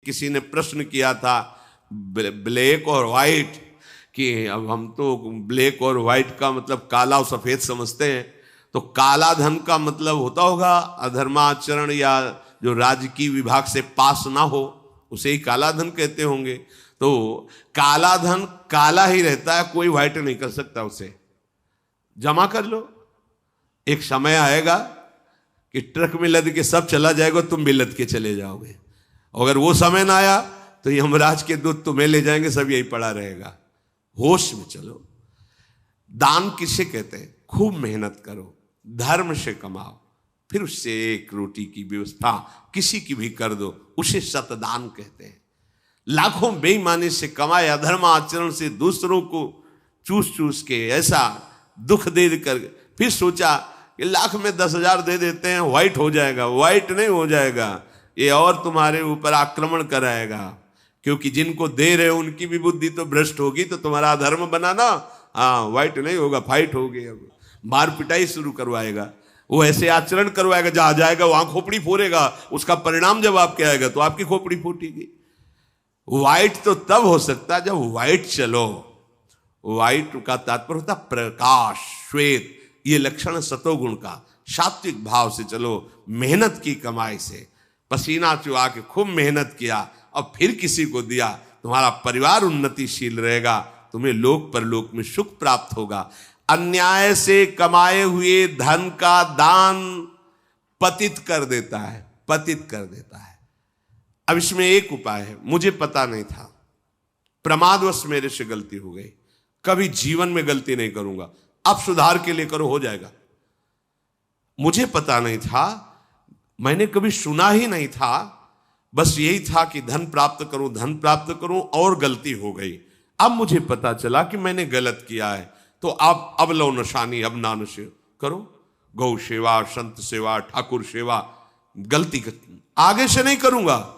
किसी ने प्रश्न किया था ब्लैक और व्हाइट, कि अब हम तो ब्लैक और व्हाइट का मतलब काला और सफेद समझते हैं, तो काला धन का मतलब होता होगा अधर्माचरण या जो राजकीय विभाग से पास ना हो, उसे ही काला धन कहते होंगे। तो काला धन काला ही रहता है, कोई व्हाइट नहीं कर सकता उसे। जमा कर लो, एक समय आएगा कि ट्रक में लद के सब चला जाएगा, तुम भी लद के चले जाओगे। अगर वो समय ना आया तो यमराज के दूत तुम्हें ले जाएंगे, सब यही पड़ा रहेगा। होश में चलो। दान किसे कहते हैं? खूब मेहनत करो, धर्म से कमाओ, फिर उससे एक रोटी की व्यवस्था किसी की भी कर दो, उसे सतदान कहते हैं। लाखों बेईमानी से कमाए, अधर्म आचरण से दूसरों को चूस चूस के ऐसा दुख दे कर फिर सोचा कि लाख में 10,000 दे देते हैं, व्हाइट हो जाएगा। व्हाइट नहीं हो जाएगा, ये और तुम्हारे ऊपर आक्रमण कराएगा, क्योंकि जिनको दे रहे हो उनकी भी बुद्धि तो भ्रष्ट होगी, तो तुम्हारा धर्म बनाना, हाँ व्हाइट नहीं होगा, फाइट होगी। अब मार पिटाई शुरू करवाएगा, वो ऐसे आचरण करवाएगा, जहां जाएगा वहां खोपड़ी फोड़ेगा, उसका परिणाम जब आपके आएगा तो आपकी खोपड़ी फूटेगी। व्हाइट तो तब हो सकता है जब व्हाइट चलो। व्हाइट का तात्पर्य होता प्रकाश, श्वेत, ये लक्षण सतोगुण का। सात्विक भाव से चलो, मेहनत की कमाई से, पसीना चुआ के खूब मेहनत किया और फिर किसी को दिया, तुम्हारा परिवार उन्नतिशील रहेगा, तुम्हें लोक परलोक में सुख प्राप्त होगा। अन्याय से कमाए हुए धन का दान पतित कर देता है, पतित कर देता है। अब इसमें एक उपाय है, मुझे पता नहीं था, प्रमादवश मेरे से गलती हो गई, कभी जीवन में गलती नहीं करूंगा, अब सुधार के लिए करो, हो जाएगा। मुझे पता नहीं था, मैंने कभी सुना ही नहीं था, बस यही था कि धन प्राप्त करूं, धन प्राप्त करूं, और गलती हो गई। अब मुझे पता चला कि मैंने गलत किया है, तो अब लो नशानी, अब ना नशे करो, गौ सेवा, संत सेवा, ठाकुर सेवा, गलती आगे से नहीं करूंगा।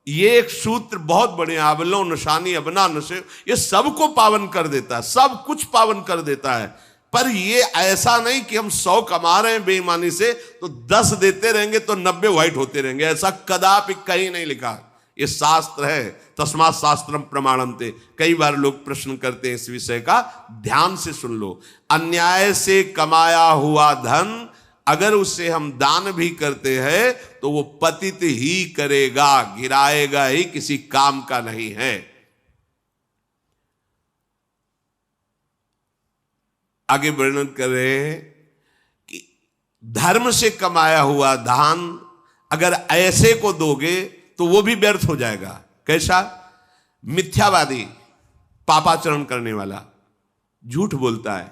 ये एक सूत्र बहुत बड़े, अवलो नशानी अबना नशे, ये सबको पावन कर देता है, सब कुछ पावन कर देता है। पर ये ऐसा नहीं कि हम 100 कमा रहे हैं बेईमानी से तो 10 देते रहेंगे तो 90 व्हाइट होते रहेंगे, ऐसा कदापि कहीं नहीं लिखा। ये शास्त्र है, तस्मात् शास्त्रम प्रमाणन्ते। कई बार लोग प्रश्न करते हैं इस विषय का, ध्यान से सुन लो। अन्याय से कमाया हुआ धन अगर उसे हम दान भी करते हैं तो वो पतित ही करेगा, गिराएगा ही, किसी काम का नहीं है। आगे वर्णन कर रहे हैं कि धर्म से कमाया हुआ दान अगर ऐसे को दोगे तो वो भी व्यर्थ हो जाएगा। कैसा? मिथ्यावादी, पापाचरण करने वाला, झूठ बोलता है,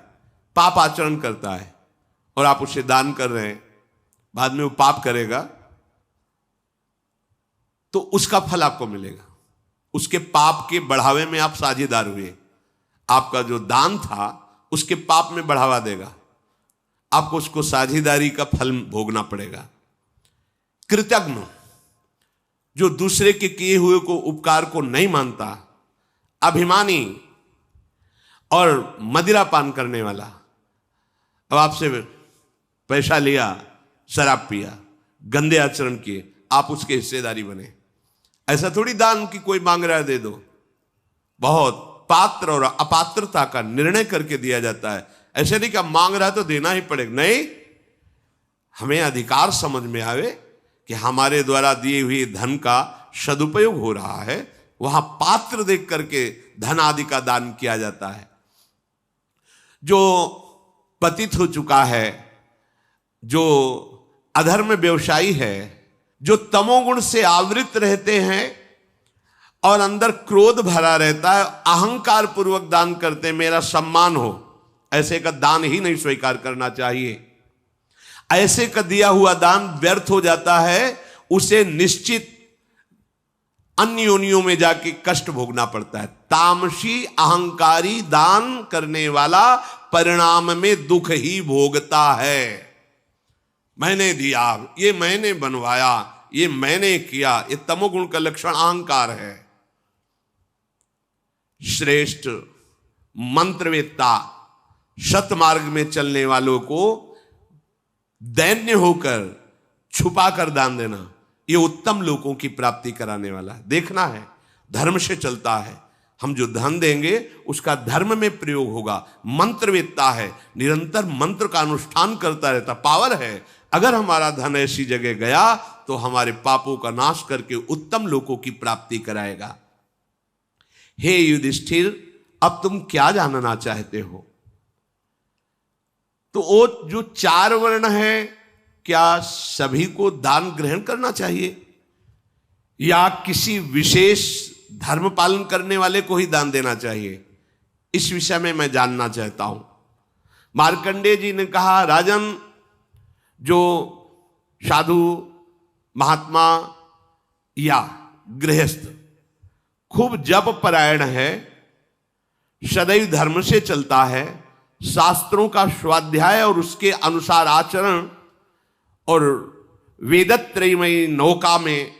पापाचरण करता है, और आप उसे दान कर रहे हैं, बाद में वो पाप करेगा तो उसका फल आपको मिलेगा। उसके पाप के बढ़ावे में आप साझेदार हुए, आपका जो दान था उसके पाप में बढ़ावा देगा, आपको उसको साझेदारी का फल भोगना पड़ेगा। कृतज्ञ, जो दूसरे के किए हुए को उपकार को नहीं मानता, अभिमानी और मदिरा पान करने वाला, अब आपसे पैसा लिया, शराब पिया, गंदे आचरण किए, आप उसके हिस्सेदारी बने। ऐसा थोड़ी दान की कोई मांग रहा है दे दो, बहुत पात्र और अपात्रता का निर्णय करके दिया जाता है। ऐसे नहीं कि आप मांग रहा है तो देना ही पड़ेगा, नहीं, हमें अधिकार समझ में आवे कि हमारे द्वारा दिए हुए धन का सदुपयोग हो रहा है, वहां पात्र देख करके धन आदि का दान किया जाता है। जो पतित हो चुका है, जो अधर्म व्यवसायी है, जो तमोगुण से आवृत रहते हैं और अंदर क्रोध भरा रहता है, अहंकार पूर्वक दान करते हैं, मेरा सम्मान हो, ऐसे का दान ही नहीं स्वीकार करना चाहिए। ऐसे का दिया हुआ दान व्यर्थ हो जाता है, उसे निश्चित अन्य योनियों में जाके कष्ट भोगना पड़ता है। तामसी अहंकारी दान करने वाला परिणाम में दुख ही भोगता है। मैंने दिया, ये मैंने बनवाया, ये मैंने किया, ये तमोगुण का लक्षण अहंकार है। श्रेष्ठ मंत्रवेत्ता, सतमार्ग में चलने वालों को दैन्य होकर छुपा कर दान देना, ये उत्तम लोगों की प्राप्ति कराने वाला है। देखना है, धर्म से चलता है। हम जो धन देंगे उसका धर्म में प्रयोग होगा। मंत्रवेत्ता है, निरंतर मंत्र का अनुष्ठान करता रहता, पावर है। अगर हमारा धन ऐसी जगह गया तो हमारे पापों का नाश करके उत्तम लोगों की प्राप्ति कराएगा। हे युधिष्ठिर, अब तुम क्या जानना चाहते हो? तो वो जो 4 वर्ण है, क्या सभी को दान ग्रहण करना चाहिए या किसी विशेष धर्म पालन करने वाले को ही दान देना चाहिए? इस विषय में मैं जानना चाहता हूं। मार्कंडेय जी ने कहा, राजन, जो साधु महात्मा या गृहस्थ खूब जप परायण है, सदैव धर्म से चलता है, शास्त्रों का स्वाध्याय और उसके अनुसार आचरण और वेदत्रयमयी नौका में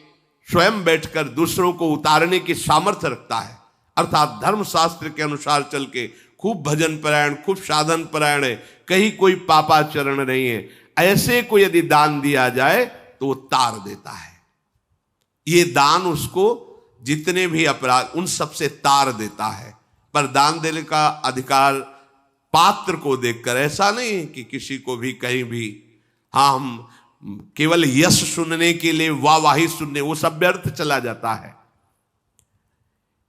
स्वयं बैठकर दूसरों को उतारने की सामर्थ्य रखता है, अर्थात धर्म शास्त्र के अनुसार चल के खूब भजन परायण, खूब साधन परायण है, कहीं कोई पापाचरण नहीं है, ऐसे को यदि दान दिया जाए तो वो तार देता है। ये दान उसको जितने भी अपराध उन सबसे तार देता है। पर दान देने का अधिकार पात्र को देखकर, ऐसा नहीं कि किसी को भी कहीं भी, हाँ, हम केवल यश सुनने के लिए वाहवाही सुनने, वो सब व्यर्थ चला जाता है।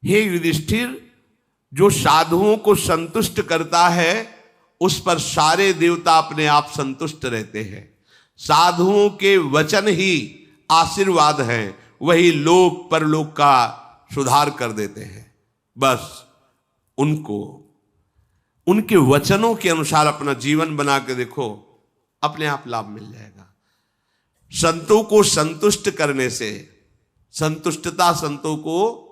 हे युधिष्ठिर, जो साधुओं को संतुष्ट करता है उस पर सारे देवता अपने आप संतुष्ट रहते हैं। साधुओं के वचन ही आशीर्वाद हैं, वही लोक परलोक का सुधार कर देते हैं। बस उनको उनके वचनों के अनुसार अपना जीवन बना के देखो, अपने आप लाभ मिल जाएगा। संतों को संतुष्ट करने से, संतुष्टता संतों को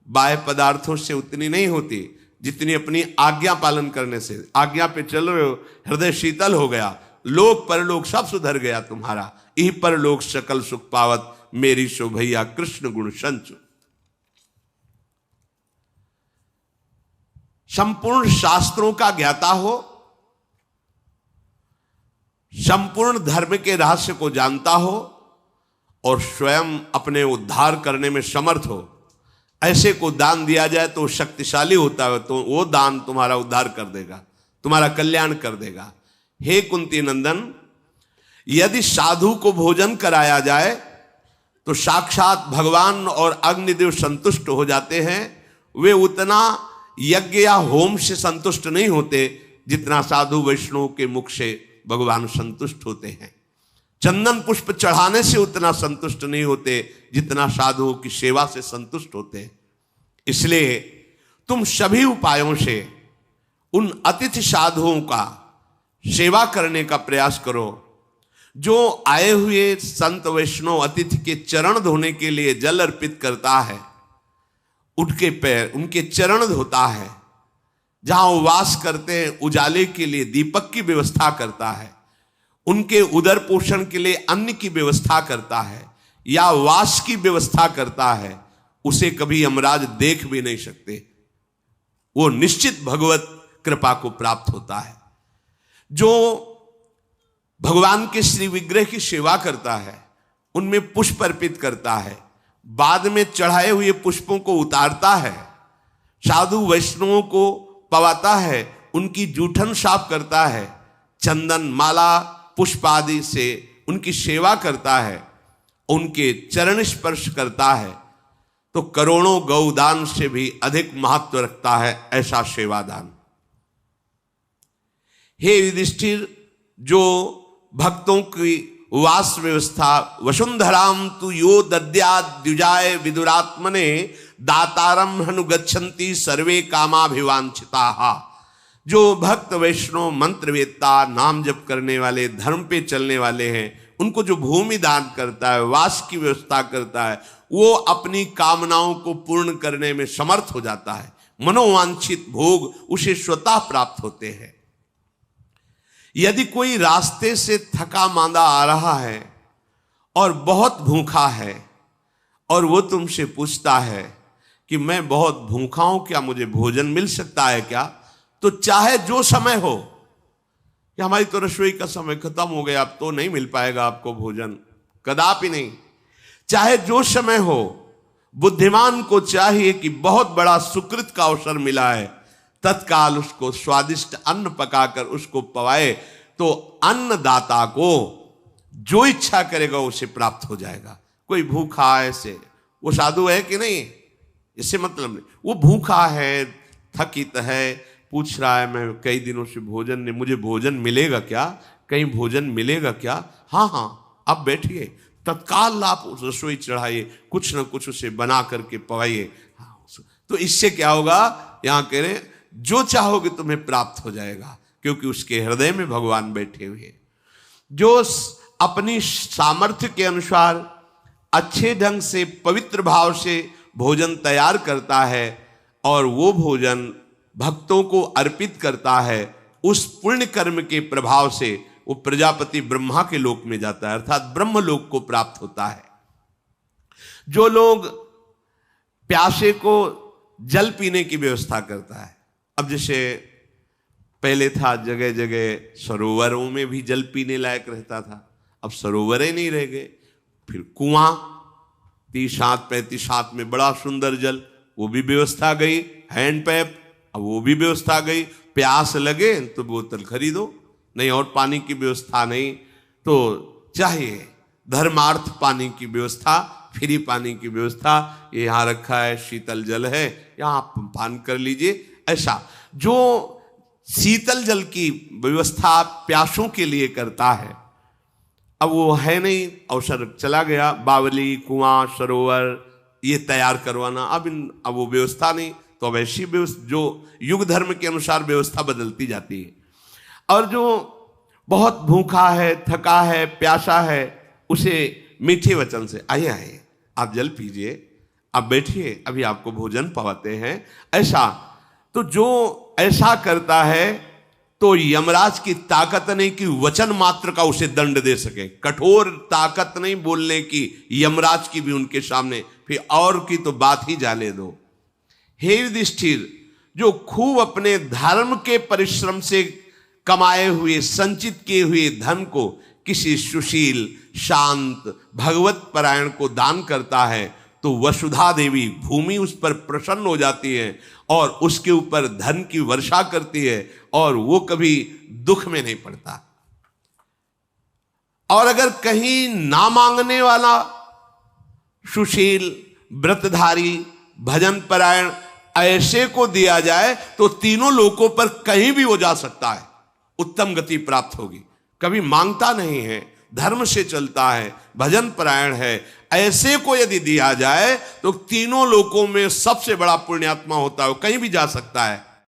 बाह्य पदार्थों से उतनी नहीं होती जितनी अपनी आज्ञा पालन करने से। आज्ञा पे चल रहे हो, हृदय शीतल हो गया, लोक परलोक सब सुधर गया तुम्हारा। यही परलोक सकल सुख पावत, मेरी शोभैया कृष्ण गुण संचु। संपूर्ण शास्त्रों का ज्ञाता हो, संपूर्ण धर्म के रहस्य को जानता हो और स्वयं अपने उद्धार करने में समर्थ हो, ऐसे को दान दिया जाए तो शक्तिशाली होता है, तो वो दान तुम्हारा उद्धार कर देगा, तुम्हारा कल्याण कर देगा। हे कुंती नंदन, यदि साधु को भोजन कराया जाए तो साक्षात भगवान और अग्निदेव संतुष्ट हो जाते हैं। वे उतना यज्ञ या होम से संतुष्ट नहीं होते जितना साधु वैष्णव के मुख से भगवान संतुष्ट होते हैं। चंदन पुष्प चढ़ाने से उतना संतुष्ट नहीं होते जितना साधुओं की सेवा से संतुष्ट होते हैं। इसलिए तुम सभी उपायों से उन अतिथि साधुओं का सेवा करने का प्रयास करो। जो आए हुए संत वैष्णव अतिथि के चरण धोने के लिए जल अर्पित करता है, उनके पैर, उनके चरण धोता है, जहां वो वास करते हैं उजाले के लिए दीपक की व्यवस्था करता है, उनके उदर पोषण के लिए अन्न की व्यवस्था करता है या वास की व्यवस्था करता है, उसे कभी यमराज देख भी नहीं सकते। वो निश्चित भगवत कृपा को प्राप्त होता है। जो भगवान के श्री विग्रह की सेवा करता है, उनमें पुष्प अर्पित करता है, बाद में चढ़ाए हुए पुष्पों को उतारता है, साधु वैष्णवों को पवाता है, उनकी जूठन साफ करता है, चंदन माला पुष्प आदि से उनकी सेवा करता है, उनके चरण स्पर्श करता है, तो करोड़ों गौदान से भी अधिक महत्व रखता है ऐसा सेवादान। हे युधिष्ठिर, जो भक्तों की वास व्यवस्था, वसुंधराम तु यो दद्यात् द्विजाय विदुरात्मने दातारम हनुगच्छन्ति सर्वे कामाभिवांछिताः। जो भक्त वैष्णव मंत्रवेत्ता, नाम जप करने वाले, धर्म पे चलने वाले हैं, उनको जो भूमि दान करता है, वास की व्यवस्था करता है, वो अपनी कामनाओं को पूर्ण करने में समर्थ हो जाता है। मनोवांछित भोग उसे स्वतः प्राप्त होते हैं। यदि कोई रास्ते से थका मांदा आ रहा है और बहुत भूखा है और वो तुमसे पूछता है कि मैं बहुत भूखा हूं, क्या मुझे भोजन मिल सकता है क्या, तो चाहे जो समय हो कि हमारी तो रसोई का समय खत्म हो गया, अब तो नहीं मिल पाएगा आपको भोजन, कदापि नहीं। चाहे जो समय हो, बुद्धिमान को चाहिए कि बहुत बड़ा सुकृत का अवसर मिला है, तत्काल उसको स्वादिष्ट अन्न पकाकर उसको पवाए, तो अन्नदाता को जो इच्छा करेगा उसे प्राप्त हो जाएगा। कोई भूखा ऐसे, वो साधु है कि नहीं, इससे मतलब नहीं, वो भूखा है, थकित है, पूछ रहा है मैं कई दिनों से भोजन नहीं, मुझे भोजन मिलेगा क्या, कहीं भोजन मिलेगा क्या? हाँ हाँ आप बैठिए, तत्काल आप उस रसोई चढ़ाइए, कुछ ना कुछ उसे बना करके पवाइए। तो इससे क्या होगा, यहां कह रहे जो चाहोगे तुम्हें प्राप्त हो जाएगा, क्योंकि उसके हृदय में भगवान बैठे हुए। जो अपनी सामर्थ्य के अनुसार अच्छे ढंग से पवित्र भाव से भोजन तैयार करता है और वो भोजन भक्तों को अर्पित करता है, उस पुण्य कर्म के प्रभाव से वो प्रजापति ब्रह्मा के लोक में जाता है, अर्थात ब्रह्म लोक को प्राप्त होता है। जो लोग प्यासे को जल पीने की व्यवस्था करता है, अब जैसे पहले था जगह जगह सरोवरों में भी जल पीने लायक रहता था, अब सरोवर नहीं रह गए, फिर कुआं 30-35 में बड़ा सुंदर जल, वो भी व्यवस्था गई, हैंडपैप अब वो भी व्यवस्था गई, प्यास लगे तो बोतल खरीदो, नहीं और पानी की व्यवस्था नहीं तो चाहिए धर्मार्थ पानी की व्यवस्था, फ्री पानी की व्यवस्था, ये यहाँ रखा है, शीतल जल है, यहाँ आप पान कर लीजिए। ऐसा जो शीतल जल की व्यवस्था प्यासों के लिए करता है, अब वो है नहीं, अवसर चला गया, बावली, कुआं, सरोवर ये तैयार करवाना, अब वो व्यवस्था नहीं, तो अब ऐसी व्यवस्था जो युग धर्म के अनुसार व्यवस्था बदलती जाती है। और जो बहुत भूखा है, थका है, प्यासा है, उसे मीठे वचन से आइए आइए आप जल पीजिए, आप बैठिए, अभी आपको भोजन पवाते हैं, ऐसा। तो जो ऐसा करता है तो यमराज की ताकत नहीं कि वचन मात्र का उसे दंड दे सके, कठोर ताकत नहीं बोलने की यमराज की भी उनके सामने, फिर और की तो बात ही जाने दो। हे युधिष्ठिर, जो खूब अपने धर्म के परिश्रम से कमाए हुए संचित किए हुए धन को किसी सुशील, शांत, भगवत परायण को दान करता है, तो वसुधा देवी भूमि उस पर प्रसन्न हो जाती है और उसके ऊपर धन की वर्षा करती है और वो कभी दुख में नहीं पड़ता। और अगर कहीं ना मांगने वाला सुशील, व्रतधारी, भजन परायण ऐसे को दिया जाए तो तीनों लोकों पर कहीं भी वो जा सकता है, उत्तम गति प्राप्त होगी। कभी मांगता नहीं है, धर्म से चलता है, भजन परायण है, ऐसे को यदि दिया जाए तो तीनों लोकों में सबसे बड़ा पुण्यात्मा होता है, वो कहीं भी जा सकता है।